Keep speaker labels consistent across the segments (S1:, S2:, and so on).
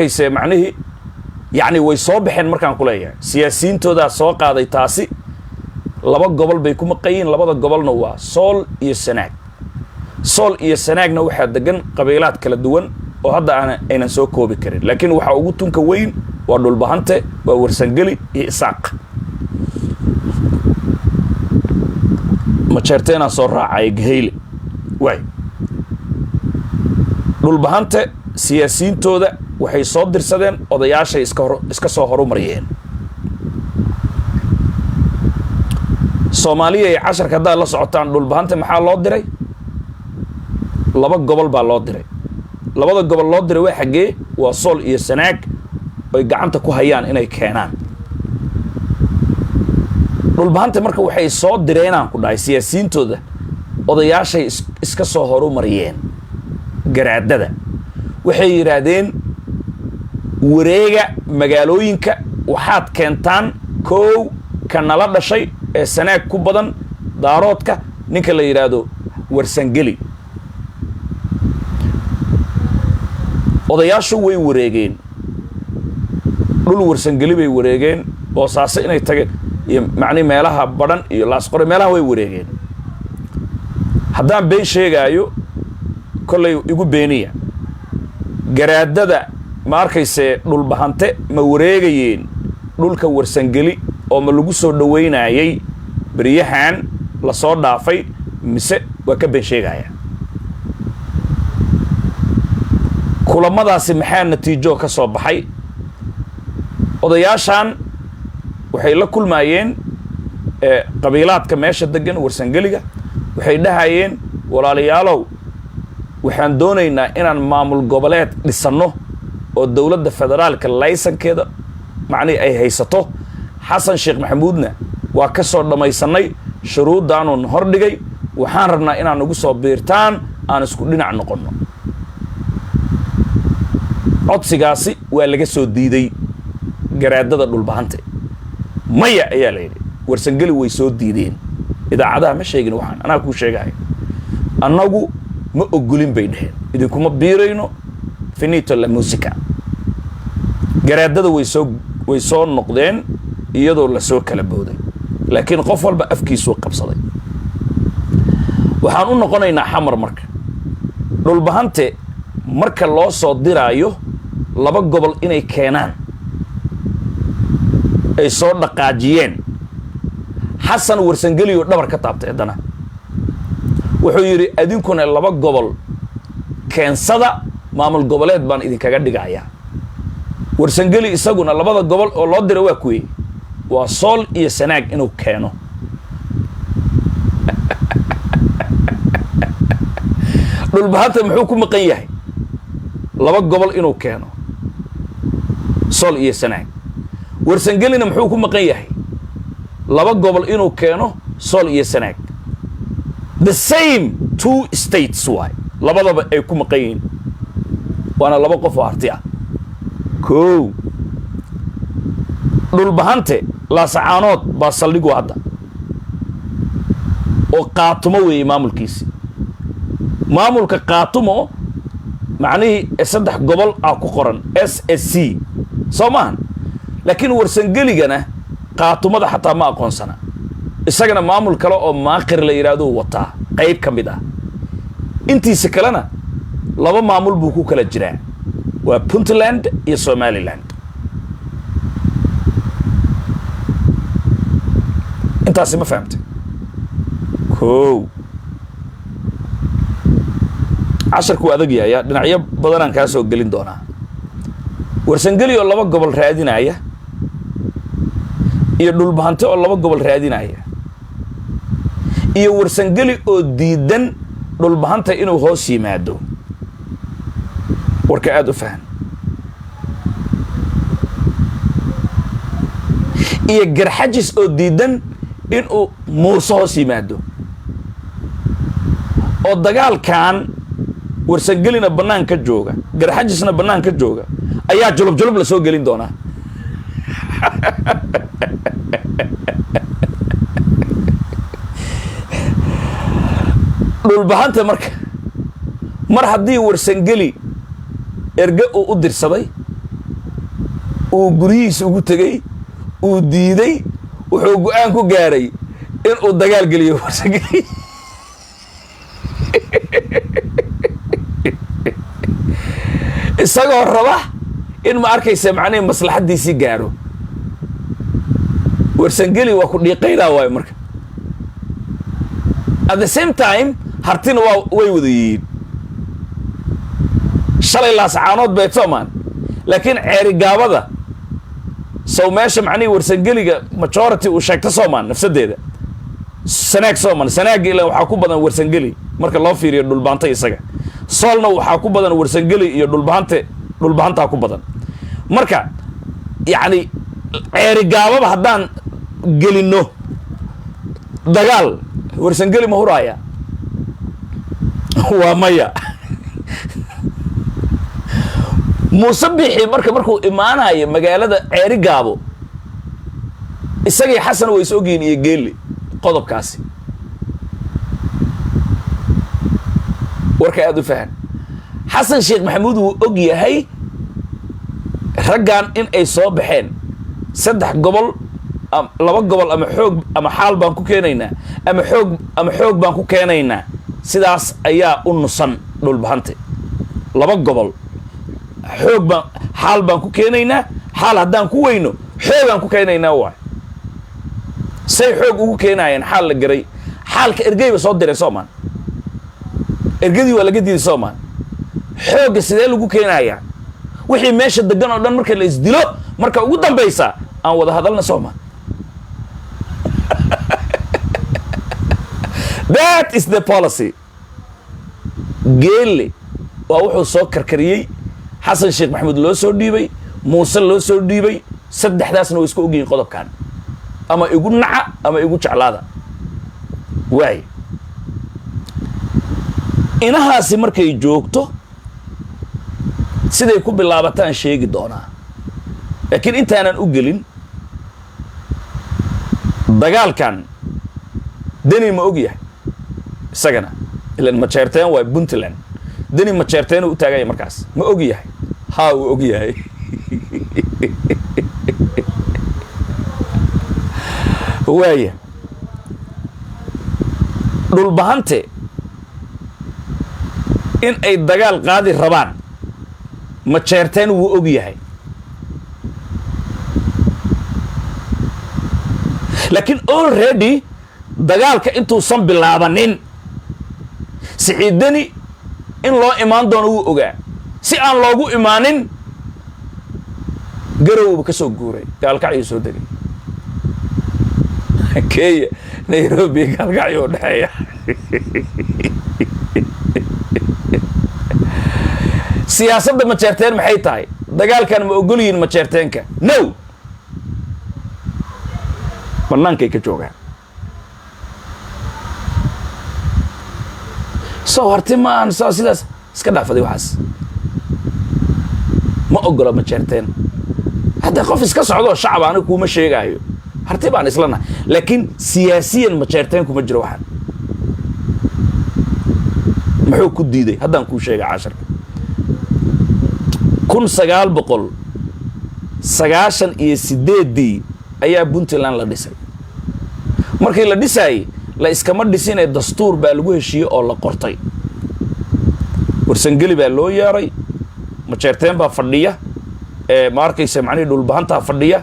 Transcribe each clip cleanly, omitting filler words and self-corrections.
S1: كيسة معنيه يعني ويصوبحن مركان كلية سياسيين تودا سوق هذا تاسي لبا قبل بيكون مقيين لبا قبل نوا صول يسناك صول يسناك نو واحد دقن قبيلات كلا دوان وهذا أنا سوكو بكرين لكن waxa ugu tunka weyn waa dhul bahante waa warsangeli iyo isaaq ma jeerteena soo raacay geyle way dhul bahante siyaasiyiintooda waxay soo dirsadeen odayaasha iska soo horumariyeen Soomaaliya ay 10 kada la socotaan dhul bahante maxaa loo diray laba gobol baa loo diray labada gobol loo diray way xagee waa Sool iyo Sanaag ay gacanta ku hayaan inay keenaan dhul bahante marka waxay soo direenaan ku dhaay siyaasiyiintooda odayaashay iska soo horumariyeen garaadada waxay yiraahdeen wareega magaalooyinka waxaad keentaan koow kanala dhashay ee Sanaag ku badan daaroodka ninka la yiraahdo warsangeli odayaashu way wareegeen dhul warsangeli bay wareegeen oo saasa inay tageen iyo macni meelaha badan iyo laas qore meelaha way wareegeen haddaan been sheegaayo kollay igu beeniya garaadada ma arkayse dhul bahante ma wareegayeen dhulka warsangeli oo ma lagu soo dhaweynayay bariyahan la soo dhaafay mise waa ka been sheegaya kulamadaasi maxaa natiijo ka soo baxay odayaashan waxay la kulmayeen qabiilaadka meesha degan warsangeliga waxay dhahayeen walaalayaalow waxaan doonaynaa inaan maamul goboleed dhisano oo dawladda federaalka laysankeeda macni ay haysato xasan sheekh maxamuudna waa ka soo dhamaysanay shuruudaanu hordhigay waxaan rabnaa inaan ugu soo biirtaan aan isku dhinac noqono codsigaasi waa laga soo diiday garaadada dhul bahante maya ayaa la yiri warsangeli way soo diideen idaacadaha ma sheegin waxaan anaa ku sheegay annagu ma ogolin bay dhaheen idinkuma biirayno finito la musica garaadada way soo noqdeen iyadoo la soo kala booday laakiin qof walba afkiisu qabsaday waxaan u noqonaynaa xamar marka dhul bahante marka loo soo diraayo laba gobol inay keenaan ay soo dhaqaajiyeen xasan warsangeli oo dhabar ka taabtay dana wuxuu yiri adinkuna laba gobol keensada maamul goboleed baan idin kaga dhigayaa warsangeli isaguna labada gobol oo loo diray waa kuwii waa Sool iyo Sanaag inuu keeno dhul bahante muxuu ku maqan yahay laba gobol inuu keeno Sool iyo Sanaag warsangelina muxuu ku maqan yahay laba gobol inuu keeno Sool iyo Sanaag the same two states why labadaba ay ku maqan yihiin waana laba qof oo arti ah koow dhul bahante la sacaanood baa saldhigu hadda oo qaatumo weey maamulkiisi maamulka qaatumo macnihi saddex gobol ah ku qoran SSC Soomaan laakiin warsangeligana qaatumada xataa ma aqoonsana isagana maamul kale oo maaqir la yiraahdo wata qayb kamid ah intiisa kalena laba maamul buu ku kala jiraa waa Puntland iyo Somaliland intaasi ma fahamtay koow casharku adag yahay dhinacyo badan aan ka soo gelin doonaa warsangeli oo laba gobol raadinaya iyo dhul bahante oo laba gobol raadinaya iyo warsangeli oo diidan dhul bahante inuu hoos yimaado warka aad u faham iyo garxajis oo diidan inuu muurso hoos yimaado oo dagaalkan warsangelina banaanka jooga garxajisna banaanka jooga ayaa julub la soo gelin doona dhul bahanta marka mar haddii warsangeli erga u dirsaday uu gurihiisa ugu tegey uu diiday wuxuu go'aan ku gaaray in uu dagaal geliyo warsangeli isagoo raba in ma arkaysa macnaheedu maslaxadiisii gaaro warsangeli waa ku dhiiqaynaa waayo marka at the same time hartina waa way wada yihiin shalay laascaanood bay soomaan laakiin ceeri gaabada sow meesha macnihii warsangeliga majority uu sheegta soomaan nafsadeeda sanaag soomaan sanaag ilaa waxaa ku badan warsangeli marka loo fiiriyo dhulbaanta isaga soolna waxaa ku badan warsangeli iyo dhulbahantaa ku badan marka yacni ceeri gaababa haddaan gelino dagaal warsangeli ma huraaya waa maya muuse bixi markuu imaanayo magaalada ceeri gaabo isagii xasan way is ogyihiin iyo geeli qodobkaasi warka aad u fahan xasan sheekh maxamuud wuu og yahay raggan in ay soo baxeen 3 gobol 2 gobol ama xoog ama xaal baan ku keenaynaa ama xoog baan ku keenaynaa sidaas ayaa u nusan dhulbahante 2 gobol xoog baan xaal baan ku keenaynaa xaal haddaan ku weyno xoogaan ku keenaynaa waay say xoog ugu keenayeen xaal la garay xaalka ergeyba soo diray Soomaan ergadii waa laga diiday Soomaan xooga sidee lagu keenayaa wixii meesha degan oo dhan marka la isdilo marka ugu dambaysa aan wada hadalna Soomaan that is the policy geelle waa wuxuu soo karkariyey xasan sheekh maxamuud loo soo dhiibay muuse loo soo dhiibay saddexdaasna way isku ogyihiin qodobkan ama igu naca ama igu jeclaada waay inahaasi markay joogto siday ku bilaabataan sheegi doonaa laakiin intaanan u gelin dagaalkan dani ma og yahay isagana ilan ma jeerteen waa Puntland dani ma jeerteen u taagay markaas ma og yahay haa uu og yahay waaya dhulbahante in ay dagaal qaadi rabaan ma jeerteen wuu og yahay laakiin already dagaalka intuusan bilaabanin siciidani in loo imaan doono wuu ogaa si aan loogu imaanin garowba ka soo guuray gaalkacyo soo degay Kenya Nairobi gaalkacyo dhaxaya siyaasadda ma jeerteen maxay tahay dagaalkan ma ogoliin ma jeerteenka no bannaankay ka joogaan soo harti ma aan soo sidaas iska dhaafaday waxaas ma ogola ma jeerteen hadda qof iska socdo shacab aniga kuma sheegayo harti baan islana laakiin siyaasiyan ma jeerteen kuma jiro waxaan muxuu ku diiday haddaan kuu sheegay 1998 ayaa Puntland la dhisay markii la dhisay la iskama dhisinay dastuur baa lagu heshiiyay oo la qortay warsangeli baa loo yeeray ma jeerteen baa fadhiya ma arkaysa macni dhulbahanta fadhiya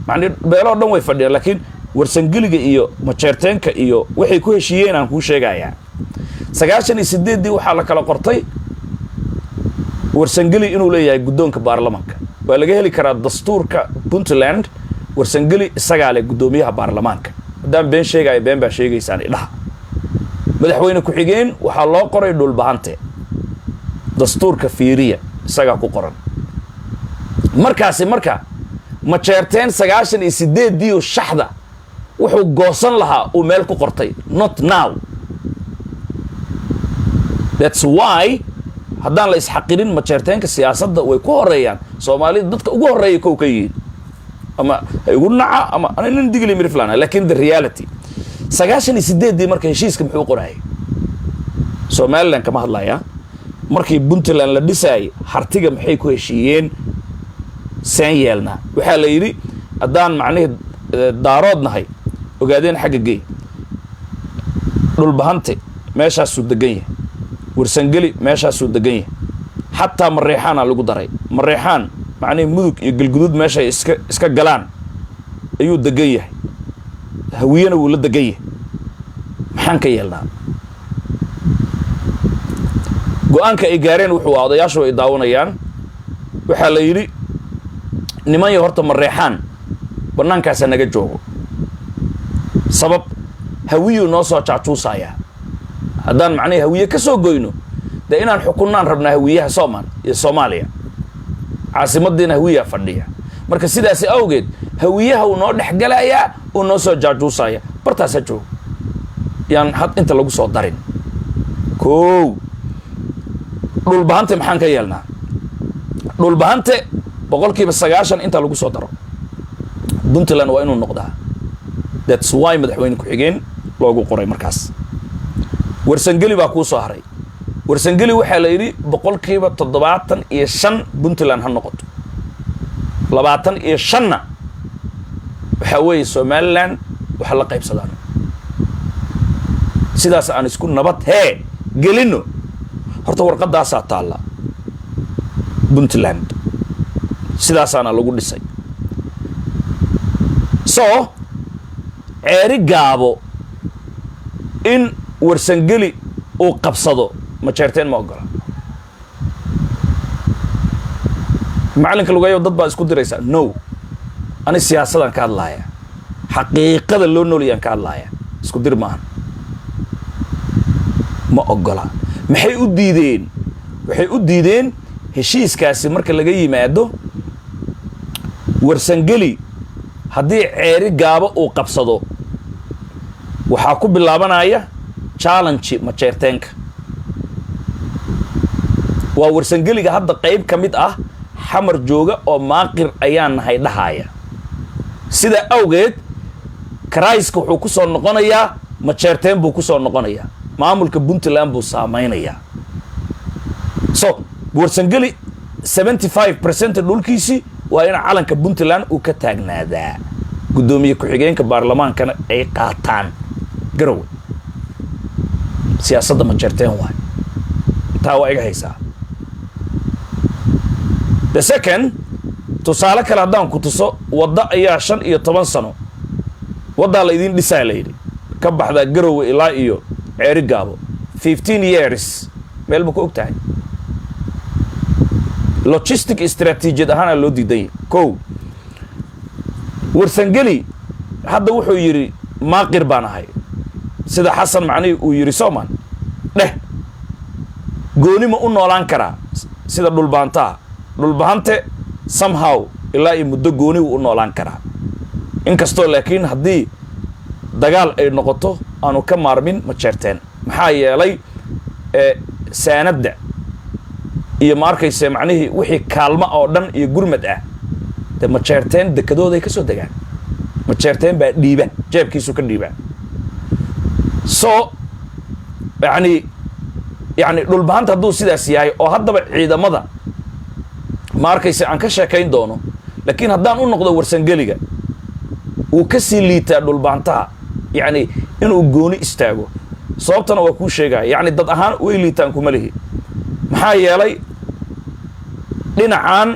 S1: macni beelo dhan way fadhiya laakiin warsangeliga iyo ma jeerteenka iyo waxay ku heshiiyeen aan kuu sheegayaa 98 waxaa la kala qortay warsangeli inuu leeyahay guddoonka baarlamaanka waa laga heli karaa dastuurka Puntland warsangeli isagaa leh guddoomiyaha baarlamaanka haddaan been sheegayo been baa sheegaysaan idhaha madaxweyne ku-xigeen waxaa loo qoray dhulbahante dastuurka fiiriya isagaa ku qoran markaasi marka ma jeerteen 98 oo shaxda wuxuu goosan lahaa uu meel ku qortay not now that's why haddaan la isxaqirin ma jeerteenka siyaasadda way ku horeeyaan Soomaalida dadka ugu horeeya kow ka yihiin ama igu naca ama anan digli mirflana laakiin the reality 98 marka heshiiska muxuu qoray Somaliland kama hadlaya markii Puntland la dhisay hartiga maxay ku heshiiyeen saan yeelnaa waxaa la yidhi haddaan macnihii daarood nahay ogaadeen xagga gey dhulbahante meeshaasuu degan yahay warsangeli meeshaasuu degan yahay xataa mareexaana lagu daray mareexaan macnihii mudug iyo galguduud meeshay iska galaan ayuu degan yahay hawiyana wuu la degan yahay maxaan ka yeelnaa go-aanka ay gaareen wuxuu odayaashu ay daawanayaan waxaa la yidhi niman ya horta mareexaan bannaankaasa naga joogo sabab hawiyuu noo soo jaajuusayaa haddaan macnihii hawiye ka soo goyno dee inaan xukunnaan rabnaa hawiyaha Soomaaliya caasimadiina hawiyaa fadhiya marka sidaasi awgeed hawiyaha uu noo dhexgalayaa uu noo soo jaajuusaya bartaasa joogo yaan had inta lagu soo darin koow dhulbahante maxaan ka yeelnaa dhulbahante 90% inta lagu soo daro Puntland waa inuu noqdaa that's why madaxweyne ku xigeen loogu qoray markaas warsangeli baa ku soo haray warsangeli waxaa la yidhi 75% Puntland ha noqoto 25 waxaa weeye Somaliland waxa la qaybsadaan sidaas aan isku nabad gelino horta warqadaasaa taalla Puntland sidaasaana lagu dhisay so ceeri gaabo in warsangeli uu qabsado ma jeerteen ma ogola macalinka lugayo dad baa isku diraysaa no ani siyaasadan ka hadlaaya xaqiiqada loo nooliyaan ka hadlaaya isku dir maahan ma ogola maxay u diideen waxay u diideen heshiiskaasi marka laga yimaado warsangeli haddii ceeri gaabo uu qabsado waxaa ku bilaabanaya challenge ma jeerteenka waa warsangeliga hadda qayb ka mid ah xamar jooga oo maaqir ayaan nahay dhahaya sida awgeed karayska wuxuu ku soo noqonayaa ma jeerteen buu ku soo noqonayaa maamulka Puntland buu saameynayaa so warsangeli 75% dhulkiisi waa in calanka Puntland uu ka taagnaadaa gudoomiye ku-xigeenka baarlamaankana ay qaataan garow siyaasadda ma jeerteen waay taa waa iga haysaa the second tusaale kale haddaan ku tuso wadda ayaa 15 sano waddaa la idin dhisaa la yidhi ka baxdaa garowe ilaa iyo ceeri gaabo 15 years meel ma ku og tahay logistic strategic ahaan loo diiday kow warsangeli hadda wuxuu yiri maaqir baan ahay sida xasan macni uu yiri Soomaan dheh gooni ma u noolaan karaa sida dhulbahante somehow ilaa ay muddo gooni u noolaan karaa inkastoo laakiin haddii dagaal ay noqoto aanu ka maarmin ma jeerteen maxaa yeelay saanada iyo ma arkayse macnihii wixii kaalmo oo dhan iyo gurmad ah de ma jeerteen dekadooda ay ka soo degaan ma jeerteen baa dhiiba jeebkiisu ka dhiiba so yani dhulbahanta hadduu sidaas yahay oo haddaba ciidamada ma arkayse aan ka sheekayn doono laakiin haddaan u noqdo warsangeliga uu ka sii liitaa dhulbahantaha yani inuu gooni istaago sababtana waa kuu sheegaya yani dad ahaan way liitaan kuma lihi maxaa yeelay dhinacan